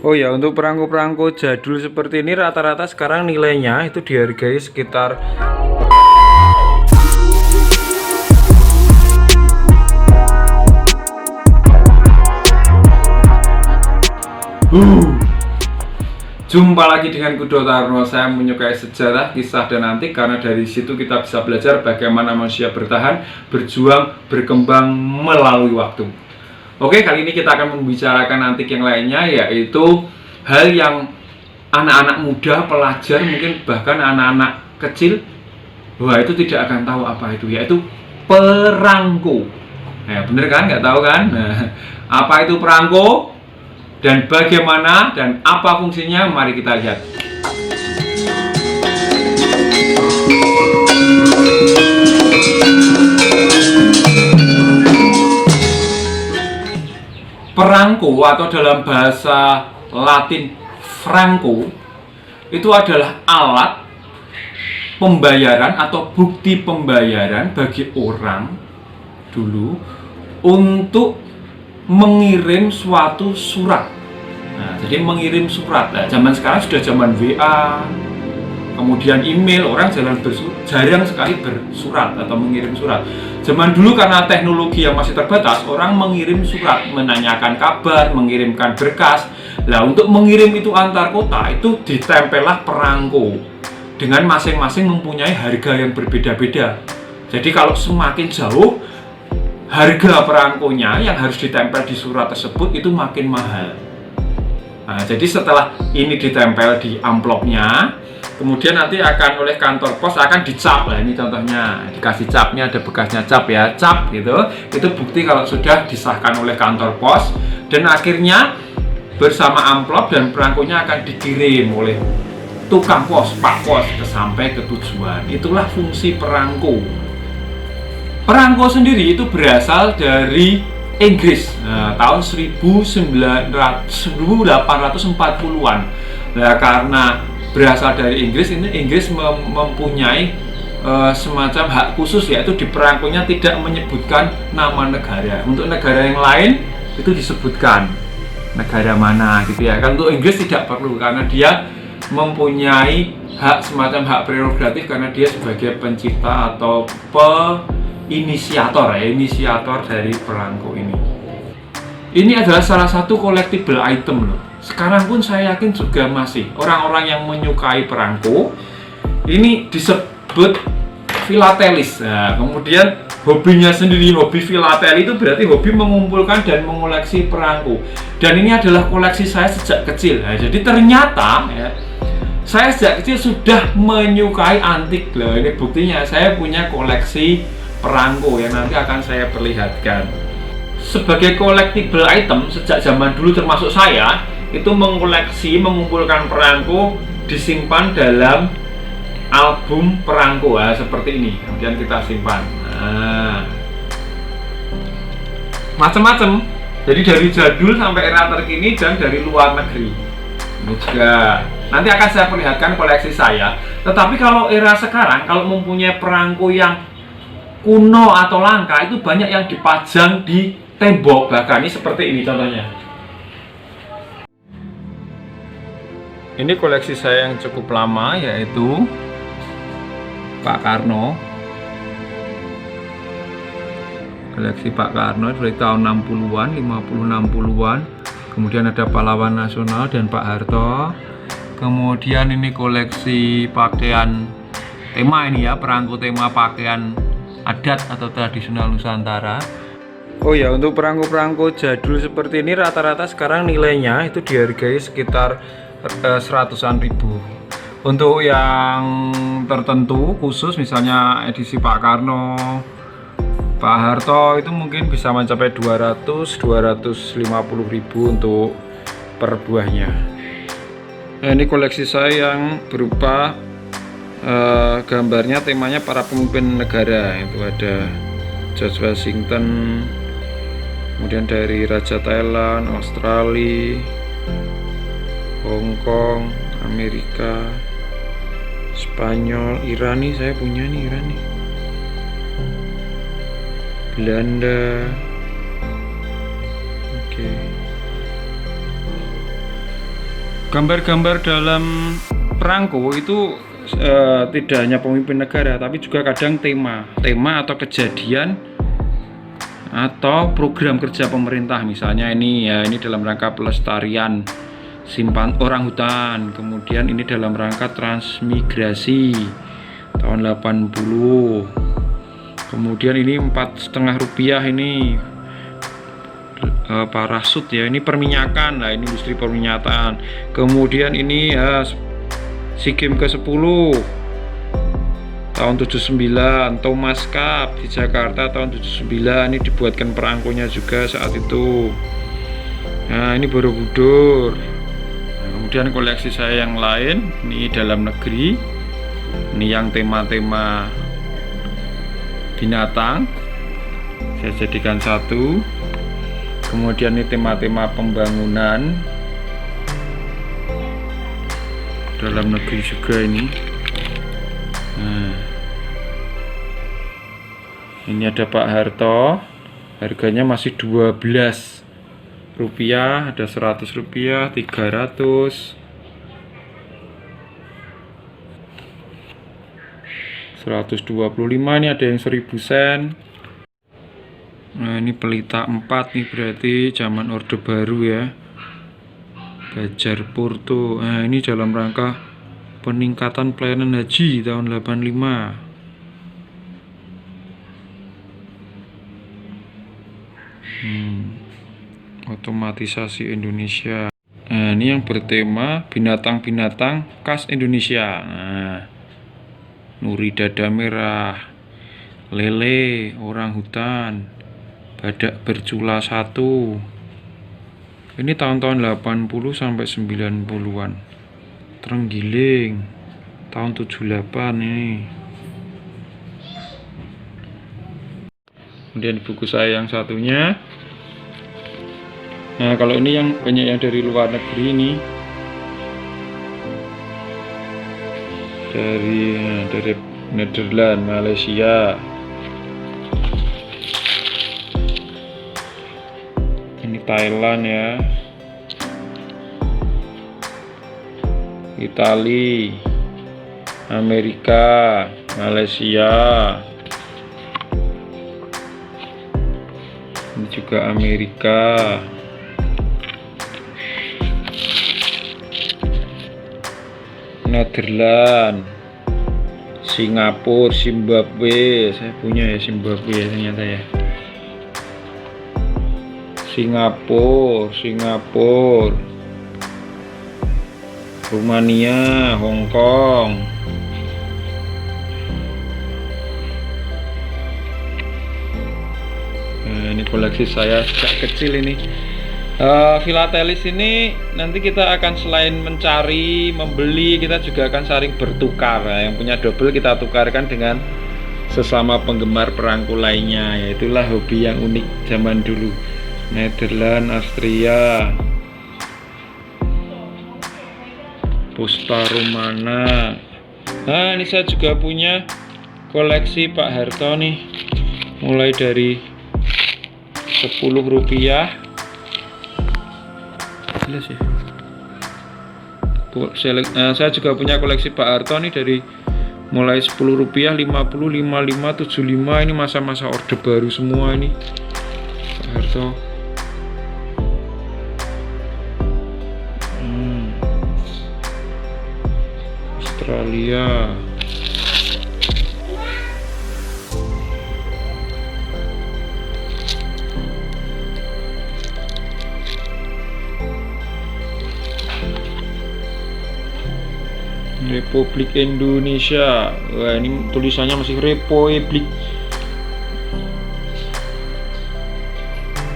Oh ya, untuk perangko-perangko jadul seperti ini rata-rata sekarang nilainya itu dihargai sekitar Jumpa lagi dengan Kudo Tarno. Saya menyukai sejarah, kisah, dan antik karena dari situ kita bisa belajar bagaimana manusia bertahan, berjuang, berkembang melalui waktu. Oke, kali ini kita akan membicarakan antik yang lainnya, yaitu hal yang anak-anak muda, pelajar, mungkin bahkan anak-anak kecil, wah itu tidak akan tahu apa itu, yaitu perangko. Nah, bener kan? Nggak tahu kan? Nah, apa itu perangko? Dan bagaimana dan apa fungsinya, mari kita lihat. Perangko atau dalam bahasa Latin franco itu adalah alat pembayaran atau bukti pembayaran bagi orang dulu untuk mengirim suatu surat. Nah, jadi mengirim surat. Nah, zaman sekarang sudah zaman WA, kemudian email, orang jarang sekali bersurat atau mengirim surat. Zaman dulu karena teknologi yang masih terbatas, orang mengirim surat, menanyakan kabar, mengirimkan berkas. Nah, untuk mengirim itu antar kota, itu ditempellah perangko dengan masing-masing mempunyai harga yang berbeda-beda. Jadi kalau semakin jauh, harga perangkonya yang harus ditempel di surat tersebut itu makin mahal. Nah, jadi setelah ini ditempel di amplopnya, kemudian nanti akan oleh kantor pos akan dicap. Nah, ini contohnya dikasih capnya, ada bekasnya cap ya, cap gitu. Itu bukti kalau sudah disahkan oleh kantor pos, dan akhirnya bersama amplop dan perangkonya akan dikirim oleh tukang pos, pak pos sampai ke tujuan. Itulah fungsi perangko. Perangko sendiri itu berasal dari Inggris, tahun 1840-an. Nah, karena berasal dari Inggris, ini Inggris mempunyai semacam hak khusus, yaitu di perangkonya tidak menyebutkan nama negara. Untuk negara yang lain itu disebutkan negara mana gitu ya. Kan untuk Inggris tidak perlu karena dia mempunyai hak semacam hak prerogatif karena dia sebagai pencipta atau inisiator dari perangko ini. Ini adalah salah satu collectible item loh. Sekarang pun saya yakin juga masih orang-orang yang menyukai perangko ini disebut filatelis. Nah, kemudian hobinya sendiri, hobi filateli itu berarti hobi mengumpulkan dan mengoleksi perangko. Dan ini adalah koleksi saya sejak kecil. Nah, jadi ternyata ya, saya sejak kecil sudah menyukai antik loh. Ini buktinya, saya punya koleksi perangko yang nanti akan saya perlihatkan. Sebagai collectible item sejak zaman dulu termasuk saya itu mengumpulkan perangko, disimpan dalam album perangko seperti ini. Kemudian kita simpan. Nah, macam-macam. Jadi dari jadul sampai era terkini dan dari luar negeri. Ini juga nanti akan saya perlihatkan koleksi saya. Tetapi kalau era sekarang, kalau mempunyai perangko yang kuno atau langka, itu banyak yang dipajang di tembok, bahkan ini seperti ini contohnya. Ini koleksi saya yang cukup lama, yaitu Pak Karno. Koleksi Pak Karno dari tahun 60-an, 50-60-an. Kemudian ada pahlawan nasional dan Pak Harto. Kemudian ini koleksi pakaian tema ini ya, perangko tema pakaian adat atau tradisional Nusantara. Oh ya, untuk perangko-perangko jadul seperti ini rata-rata sekarang nilainya itu dihargai sekitar 100-an ribu. Untuk yang tertentu khusus misalnya edisi Pak Karno, Pak Harto itu mungkin bisa mencapai 200-250 ribu untuk per buahnya. Nah, ini koleksi saya yang berupa gambarnya temanya para pemimpin negara. Itu ada George Washington, kemudian dari Raja Thailand, Australia, Hong Kong, Amerika, Spanyol, Iran nih saya punya nih, Iran nih, Belanda. Oke. Gambar-gambar dalam perangko itu tidak hanya pemimpin negara, tapi juga kadang tema atau kejadian atau program kerja pemerintah. Misalnya ini ya, ini dalam rangka pelestarian simpan orang hutan, kemudian ini dalam rangka transmigrasi tahun 80, kemudian ini Rp4,5 ini parasut ya, ini perminyakan. Nah, ini industri perminyakan. Kemudian ini SEA Games ke-10 tahun 79, Thomas Cup di Jakarta tahun 79, ini dibuatkan perangkonya juga saat itu. Nah, ini Borobudur. Nah, kemudian koleksi saya yang lain, ini dalam negeri, ini yang tema-tema binatang saya jadikan satu. Kemudian ini tema-tema pembangunan dalam negeri juga ini. Nah, ini ada Pak Harto, harganya masih Rp12, ada Rp100, 300, 125, ini ada yang 1000 sen. Nah, ini pelita 4 nih, berarti zaman Orde Baru ya, Bajar Porto. Nah, ini dalam rangka peningkatan pelayanan haji tahun 85. Otomatisasi Indonesia. Nah, ini yang bertema binatang-binatang khas Indonesia. Nah, nuri dada merah, lele, orang hutan, badak bercula 1. Ini tahun-tahun 80 sampai 90-an. Terenggiling tahun 78 ini. Kemudian buku saya yang satunya. Nah, kalau ini yang banyak yang dari luar negeri ini. Dari Nederland, Malaysia. Ini Thailand ya. Itali, Amerika, Malaysia. Ini juga Amerika. Nederland, Singapura, Zimbabwe. Saya punya ya Zimbabwe ya, ternyata ya. Singapura, Rumania, Hong Kong. Nah, ini koleksi saya sejak kecil ini. Filatelis ini nanti kita akan selain mencari, membeli, kita juga akan saling bertukar. Nah, yang punya double kita tukarkan dengan sesama penggemar perangko lainnya. Ya, itulah hobi yang unik zaman dulu. Nederland, Austria, Posta Romana. Nah, ini saya juga punya koleksi Pak Harto nih, mulai dari Rp10. Jelas ya. Saya juga punya koleksi Pak Harto nih, dari mulai Rp10, 50, 55, 75. Ini masa-masa Orde Baru semua ini Pak Harto. Australia. Republik Indonesia. Wah, ini tulisannya masih Republik.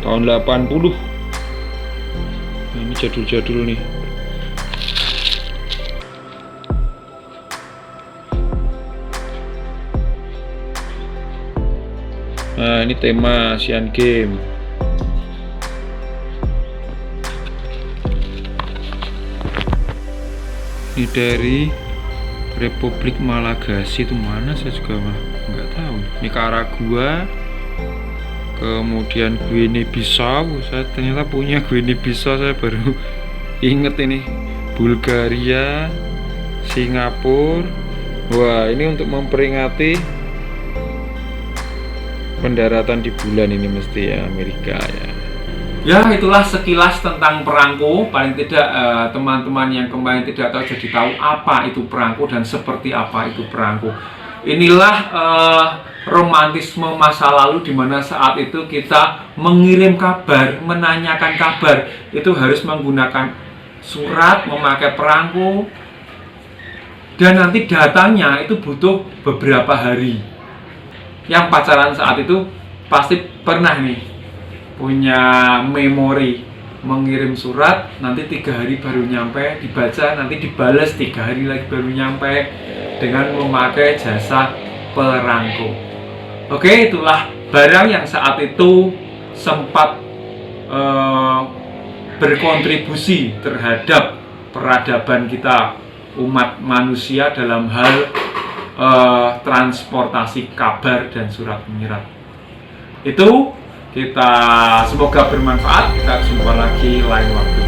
Tahun 80. Nah, ini jadul-jadul nih. Nah, ini tema SEA Games. Ini dari Republik Malagasy, itu mana saya juga nggak tahu. Nicaragua, kemudian Guinea Bissau. Saya ternyata punya Guinea Bissau, saya baru inget ini. Bulgaria, Singapura. Wah, ini untuk memperingati pendaratan di bulan ini mesti ya, Amerika ya. Ya, itulah sekilas tentang perangko. Paling tidak teman-teman yang kemarin tidak tahu jadi tahu apa itu perangko dan seperti apa itu perangko. Inilah romantisme masa lalu, di mana saat itu kita mengirim kabar, menanyakan kabar itu harus menggunakan surat, memakai perangko, dan nanti datanya itu butuh beberapa hari. Yang pacaran saat itu pasti pernah nih punya memori mengirim surat, nanti 3 hari baru nyampe, dibaca, nanti dibales 3 hari lagi baru nyampe, dengan memakai jasa perangko. Oke, itulah barang yang saat itu sempat berkontribusi terhadap peradaban kita umat manusia dalam hal transportasi kabar dan surat menyurat. Itu kita semoga bermanfaat. Kita jumpa lagi lain waktu.